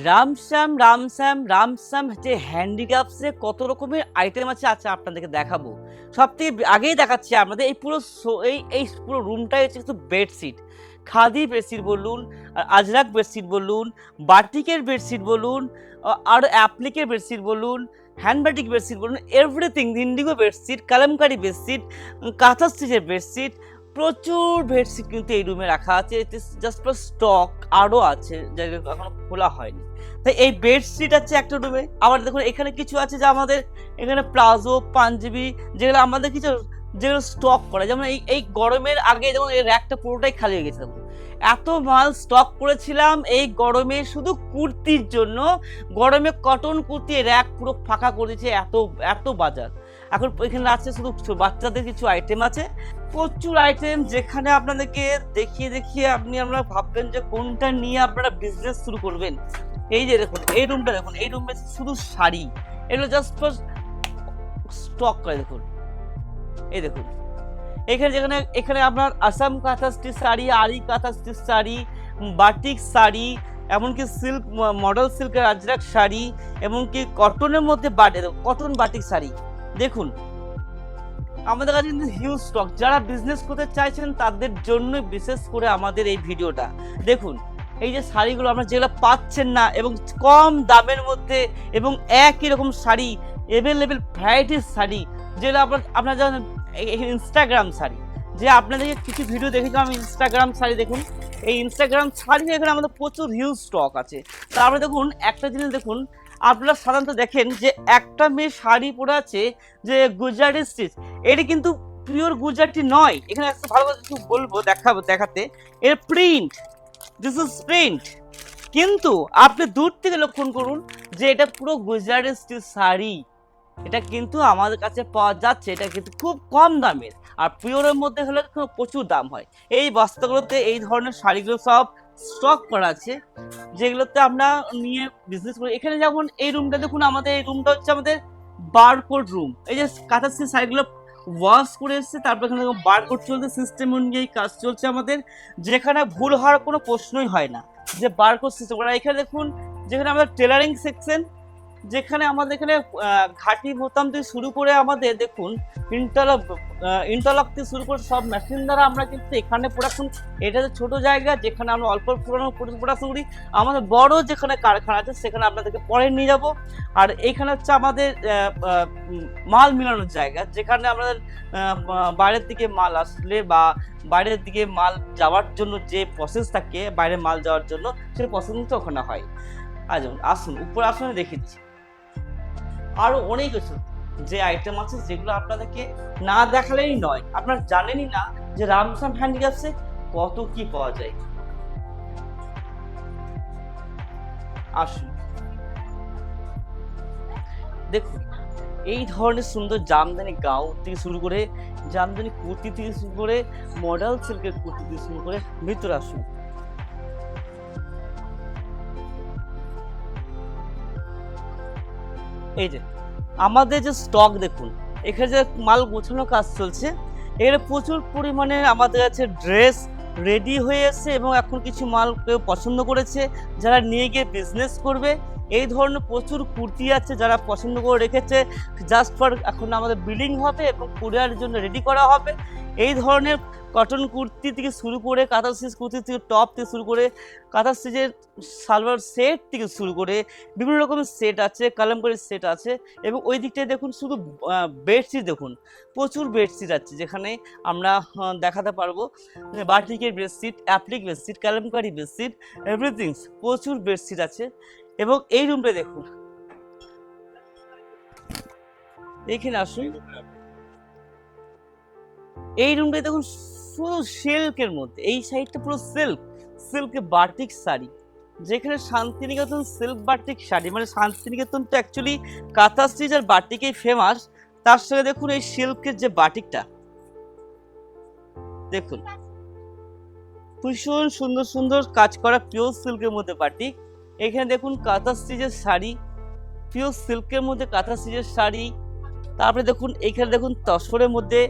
রামশ্যাম যে হ্যান্ডিক্রাফটসে কত রকমের আইটেম আছে আচ্ছা আপনাদেরকে দেখাবো। সবথেকে আগেই দেখাচ্ছি আপনাদের এই পুরো এই পুরো রুমটাই হচ্ছে শুধু বেডশিট। খাদি বেডশিট বলুন, আজরাক বেডশিট বলুন, বাটিকের বেডশিট বলুন, আর অ্যাপ্লিকের বেডশিট বলুন, হ্যান্ড বাটিক বেডশিট বলুন, everything Indigo bedsheet, Kalamkari bedsheet, কাঁথা স্টিচের বেডশিট, প্রচুর বেডশিট কিন্তু এই রুমে রাখা আছে। জাস্ট ফর স্টক আরও আছে যেগুলো এখনো খোলা হয়নি। তাই এই বেডশিট আছে একটা রুমে। আবার দেখুন এখানে কিছু আছে যা আমাদের এখানে প্লাজো পাঞ্জাবি যেগুলো আমাদের কিছু যেগুলো স্টক করা, যেমন এই গরমের আগে যেমন এই র্যাকটা পুরোটাই খালি হয়ে গেছে। দেখুন এত মাল স্টক করেছিলাম এই গরমে শুধু কুর্তির জন্য। গরমে কটন কুর্তি র্যাক পুরো ফাঁকা করে দিয়েছে, এত এত বাজার। এখন এখানে আছে শুধু বাচ্চাদের কিছু আইটেম আছে, প্রচুর আইটেম, যেখানে আপনাদেরকে দেখিয়ে দেখিয়ে আপনারা ভাববেন যে কোনটা নিয়ে আপনারা বিজনেস শুরু করবেন। এই যে দেখুন এই রুমটা দেখুন, এই রুমে শুধু শাড়ি, এগুলো জাস্ট ফর স্টক করে। দেখুন এই দেখুন এখানে আপনার আসাম কাঁথা স্টিচ শাড়ি, আরি কাঁথা স্টিচ শাড়ি, বাটিক শাড়ি, এমনকি সিল্ক মডেল সিল্কের আজরাক শাড়ি, এমনকি কটনের মধ্যে কটন বাটিক শাড়ি। দেখুন আমাদের কাছে কিন্তু হিউজ স্টক। যারা বিজনেস করতে চাইছেন তাদের জন্য বিশেষ করে আমাদের এই ভিডিওটা। দেখুন এই যে শাড়িগুলো আপনারা যেগুলো পাচ্ছেন না এবং কম দামের মধ্যে এবং একই রকম শাড়ি, অ্যাভেলেবেল ভ্যারাইটিস শাড়ি, যেগুলো আপনারা জানেন ইনস্টাগ্রাম শাড়ি, যে আপনাদেরকে কিছু ভিডিও দেখেছিলাম আমি ইনস্টাগ্রাম শাড়ি। দেখুন এই ইনস্টাগ্রাম শাড়ি এখানে আমাদের প্রচুর হিউজ স্টক আছে। তারপরে দেখুন একটা জিনিস দেখুন, আপনারা সাধারণত দেখেন যে একটা মেয়ে শাড়ি পরে আছে যে গুজরাটি স্টিচ, এটি কিন্তু পিওর গুজরাটি নয়। এখানে একটা ভালো কথা কিছু বলবো দেখাতে, এর প্রিন্ট, দিস ইজ প্রিন্ট। কিন্তু আপনি দূর থেকে লক্ষণ করুন যে এটা পুরো গুজরাটি স্টিচ শাড়ি। এটা কিন্তু আমাদের কাছে পাওয়া যাচ্ছে, এটা কিন্তু খুব কম দামের। আর পিওরের মধ্যে হলে প্রচুর দাম হয়। এই বস্তাগুলোতে এই ধরনের শাড়িগুলো সব স্টক করা আছে, যেগুলোতে আমরা নিয়ে বিজনেস করি। এখানে যেমন এই রুমটা দেখুন, আমাদের এই রুমটা হচ্ছে আমাদের বারকোড রুম। এই যে কাঁথা স্টিচ শাড়িগুলো ওয়াশ করে এসছে, তারপর এখানে বারকোড চলছে, সিস্টেম অনুযায়ী কাজ চলছে আমাদের, যেখানে ভুল হওয়ার কোনো প্রশ্নই হয় না, যে বারকোড সিস্টেম করা। এখানে দেখুন যেখানে আমাদের টেলারিং সেকশন, যেখানে আমাদের এখানে ঘাটি বোতাম থেকে শুরু করে আমাদের দেখুন ইন্টারলক থেকে শুরু করে সব মেশিন দ্বারা আমরা কিন্তু এখানে প্রোডাকশন। এটা তো ছোটো জায়গা যেখানে আমরা অল্প প্রোডাকশন করি। আমাদের বড় যেখানে কারখানা আছে সেখানে আপনাদেরকে পরে নিয়ে যাব। আর এইখানে হচ্ছে আমাদের মাল মিলানোর জায়গা, যেখানে আমাদের বাইরের দিকে মাল আসলে বা বাইরের দিকে মাল যাওয়ার জন্য যে প্রসেস থাকে, বাইরে মাল যাওয়ার জন্য সেই প্রসেসিংটা ওখানে হয়। আসুন উপরে আসুন দেখিচ্ছি আরো অনেক কিছু যে আইটেম আছে, যেগুলো আপনাদেরকে না দেখালেই নয়। আপনারা জানেনই না যে রামশ্যাম হ্যান্ডিক্রাফটসে কত কি পাওয়া যায়। আসুন দেখুন এই ধরনের সুন্দর জামদানি গাউন থেকে শুরু করে, জামদানি কুর্তি থেকে শুরু করে, মডেল সিল্কের কুর্তি থেকে শুরু করে। ভিতরে আসুন। এই যে আমাদের যে স্টক দেখুন, এখানে যে মাল গোছানোর কাজ চলছে, এখানে প্রচুর পরিমাণে আমাদের কাছে ড্রেস রেডি হয়ে এসেছে এবং এখন কিছু মাল কেউ পছন্দ করেছে যারা নিয়ে গিয়ে বিজনেস করবে। এই ধরনের প্রচুর কুর্তি আছে যারা পছন্দ করে রেখেছে, জাস্ট ফর এখন আমাদের বিলিং হবে এবং কুরিয়ারের জন্য রেডি করা হবে। এই ধরনের কটন কুর্তি থেকে শুরু করে, কাঁথা স্টিচ কুর্তি থেকে টপ থেকে শুরু করে, কাঁথা স্টিচের সালোয়ার সেট থেকে শুরু করে বিভিন্ন রকমের সেট আছে, কালামকারীর সেট আছে। এবং ওই দিকটায় দেখুন শুধু বেডশিট, দেখুন প্রচুর বেডশিট আছে, যেখানে আমরা দেখাতে পারবো বাটিকের bedsheet, applique bedsheet, Kalamkari bedsheet, everything, প্রচুর বেডশিট আছে। এবং এই রুমটা দেখুন, এখানে আসুন, এই রুমটা দেখুন পুরো সিল্কের মধ্যে, এই সাইডটা পুরো সিল্ক বাটিক শাড়ি, যেখানে শান্তিনিকেতন সিল্ক বাটিক শাড়ি, মানে শান্তিনিকেতন তো অ্যাকচুয়ালি কাঁথা স্টিচ আর বাটিকেই ফেমাস, তার সঙ্গে দেখুন এই সিল্কের যে বাটিকটা দেখুন, ভীষণ সুন্দর সুন্দর কাজ করা পিওর সিল্কের মধ্যে বাটিক। এখানে দেখুন কাঁথা স্টিচের শাড়ি, পিওর সিল্কের মধ্যে কাঁথা স্টিচের শাড়ি। তারপরে দেখুন এখানে দেখুন তসরের মধ্যে,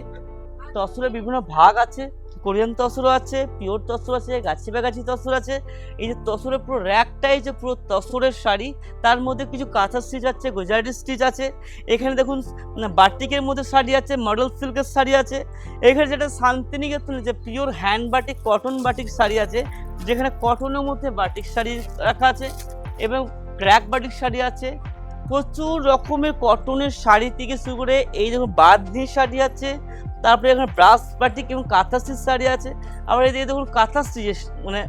তসরের বিভিন্ন ভাগ আছে, কোরিয়ান তসরও আছে, পিওর তসর আছে, গাছি বাগাছি তসর আছে। এই যে তসরের পুরো র্যাকটাই যে পুরো তসরের শাড়ি, তার মধ্যে কিছু কাঁথা স্টিচ আছে, গুজরাটি স্টিচ আছে। এখানে দেখুন বাটিকের মধ্যে শাড়ি আছে, মডেল সিল্কের শাড়ি আছে। এখানে যেটা শান্তিনিকেতনের যে pure hand batik cotton batik sari আছে, যেখানে কটনের মধ্যে বাটিক শাড়ি রাখা আছে এবং ক্র্যাক বাটিক শাড়ি আছে। প্রচুর রকমের কটনের শাড়ি থেকে শুরু করে এই দেখুন বাঁধনি শাড়ি আছে, তারপরে এখানে ব্রাশ বাটিক এবং কাঁথা স্টিচ শাড়ি আছে। আবার এই দেখুন কাঁথা স্টিচ মানে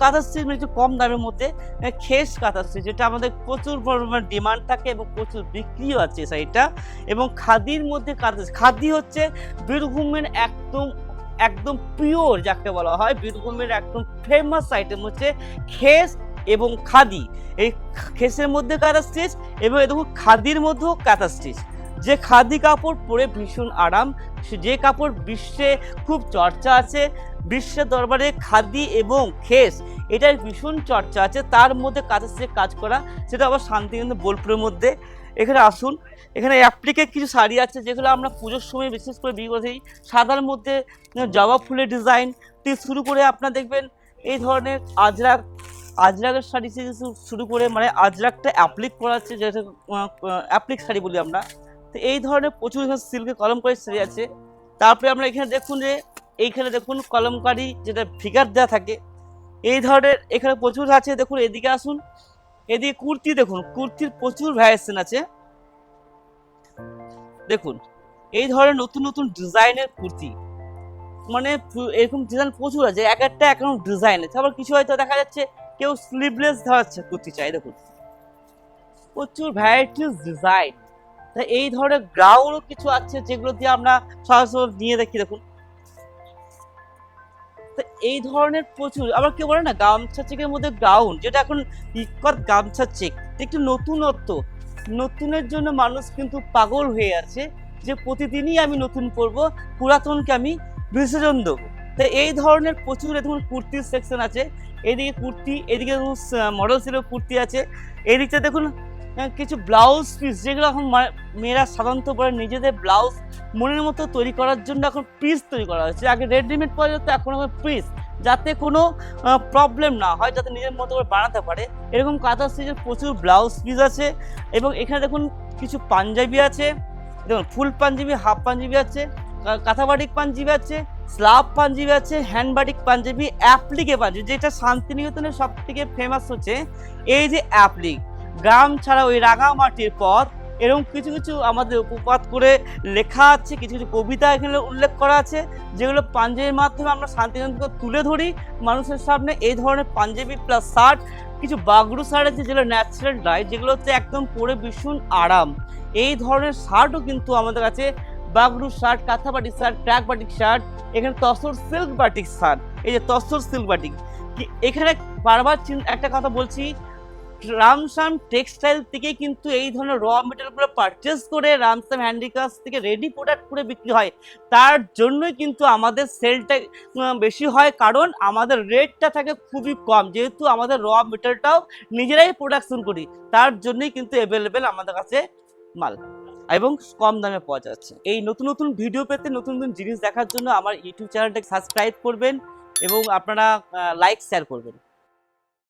কাঁথা স্টিচ মানে একটু কম দামের মধ্যে খেস কাঁথা স্টিচ, যেটা আমাদের প্রচুর পরিমাণ ডিমান্ড থাকে এবং প্রচুর বিক্রিও আছে শাড়িটা। এবং খাদির মধ্যে খাদি হচ্ছে বীরভূমের একদম একদম পিওর যাকে বলা হয়, বীরভূমের একদম ফেমাস আইটেম হচ্ছে খেস এবং খাদি। এই খেসের মধ্যে কাঁথা স্টিচ এবং দেখুন খাদির মধ্যেও কাঁথা স্টিচ। যে খাদি কাপড় পরে ভীষণ আরাম, যে কাপড় বিশ্বে খুব চর্চা আছে, বিশ্বের দরবারে খাদি এবং খেস এটার ভীষণ চর্চা আছে, তার মধ্যে কাঁথা স্টিচের কাজ করা, সেটা আবার শান্তিনিকেতন বোলপুরের মধ্যে। এখানে আসুন, এখানে অ্যাপ্লিকের কিছু শাড়ি আছে যেগুলো আমরা পুজোর সময় বিশেষ করে বিক্রি করি। সাদার মধ্যে জবা ফুলের ডিজাইন থেকে শুরু করে আপনার দেখবেন এই ধরনের আজরাকের শাড়ি থেকে শুরু করে মানে আজরাকটা অ্যাপ্লিক করা আছে, যেটা অ্যাপ্লিক শাড়ি বলি আমরা। তো এই ধরনের প্রচুর সিল্কের কলমকারি শাড়ি আছে। তারপরে আমরা এখানে দেখুন যে এইখানে দেখুন কলমকারি যেটা ফিগার দেওয়া থাকে, এই ধরনের এখানে প্রচুর আছে। দেখুন এদিকে আসুন, এদিকে কুর্তি দেখুন, কুর্তির প্রচুর ভ্যারিয়েশন আছে। দেখুন এই ধরনের নতুন নতুন ডিজাইনের কুর্তি, মানে এরকম ডিজাইন প্রচুর আছে, এক একটা এক রকম ডিজাইন আছে। আবার কিছু হয়তো দেখা যাচ্ছে কেউ স্লিভলেস ধরাচ্ছে কুর্তি চাই, দেখুন প্রচুর ভ্যারাইটিস ডিজাইন। তা এই ধরনের গ্রাউন্ডও কিছু আছে যেগুলো দিয়ে আমরা সরাসরি নিয়ে দেখি। দেখুন তো এই ধরনের প্রচুর, আবার কেউ বলে না গামছা চেকের মধ্যে গাউন, যেটা এখন ইকত গামছা চেক, একটু নতুনত্ব, নতুনের জন্য মানুষ কিন্তু পাগল হয়ে আছে যে প্রতিদিনই আমি নতুন পরবো, পুরাতনকে আমি বিসর্জন দেবো। তো এই ধরনের প্রচুর দেখুন কুর্তির সেকশন আছে। এদিকে কুর্তি, এদিকে দেখুন মডেল সিল্কের কুর্তি আছে। এদিকে দেখুন কিছু ব্লাউজ পিস, যেগুলো এখন মেয়েরা সাধারণত পরে নিজেদের ব্লাউজ মনের মতো তৈরি করার জন্য এখন পিস তৈরি করা হয়েছে। আগে রেডিমেড পাওয়া যেত, এখন এখন পিস, যাতে কোনো প্রবলেম না হয়, যাতে নিজের মতো করে বানাতে পারে। এরকম কাঁথা স্টিচের প্রচুর ব্লাউজ পিস আছে। এবং এখানে দেখুন কিছু পাঞ্জাবি আছে, দেখুন ফুল পাঞ্জাবি, হাফ পাঞ্জাবি আছে, কাঁথা বাটিক পাঞ্জাবি আছে, স্লাব পাঞ্জাবি আছে, হ্যান্ড বাটিক পাঞ্জাবি, অ্যাপ্লিকে পাঞ্জাবি, যেটা শান্তিনিকেতনের সব থেকে ফেমাস হচ্ছে এই যে অ্যাপ্লিক। গ্রাম ছাড়া ওই রাঙামাটির পথ, এরকম কিছু কিছু আমাদের উপপাত করে লেখা আছে, কিছু কিছু কবিতা এখানে উল্লেখ করা আছে, যেগুলো পাঞ্জাবির মাধ্যমে আমরা শান্তিনিকেতনকে তুলে ধরি মানুষের সামনে। এই ধরনের পাঞ্জাবি প্লাস শার্ট, কিছু বাগরু শার্ট আছে যেগুলো ন্যাচারাল ডাই, যেগুলো হচ্ছে একদম পরে ভীষণ আরাম। এই ধরনের শার্টও কিন্তু আমাদের কাছে, বাগরু শার্ট, কাঁথা batik shirt, crack batik shirt, এখানে তসর সিল্ক বাটিক শার্ট, এই যে তসর সিল্ক বাটিক। এখানে বারবার একটা কথা বলছি, রামশ্যাম টেক্সটাইল থেকে কিন্তু এই ধরনের র মেটেরিয়ালগুলো পারচেস করে রামশ্যাম হ্যান্ডিক্রাফট থেকে রেডি প্রোডাক্ট করে বিক্রি হয়। তার জন্যই কিন্তু আমাদের সেলটা বেশি হয়, কারণ আমাদের রেটটা থাকে খুবই কম, যেহেতু আমাদের র মেটেরিয়ালটাও নিজেরাই প্রোডাকশন করি, তার জন্যই কিন্তু অ্যাভেলেবেল আমাদের কাছে মাল এবং কম দামে পাওয়া যাচ্ছে। এই নতুন নতুন ভিডিও পেতে, নতুন নতুন জিনিস দেখার জন্য আমার ইউটিউব চ্যানেলটাকে সাবস্ক্রাইব করবেন এবং আপনারা লাইক শেয়ার করবেন।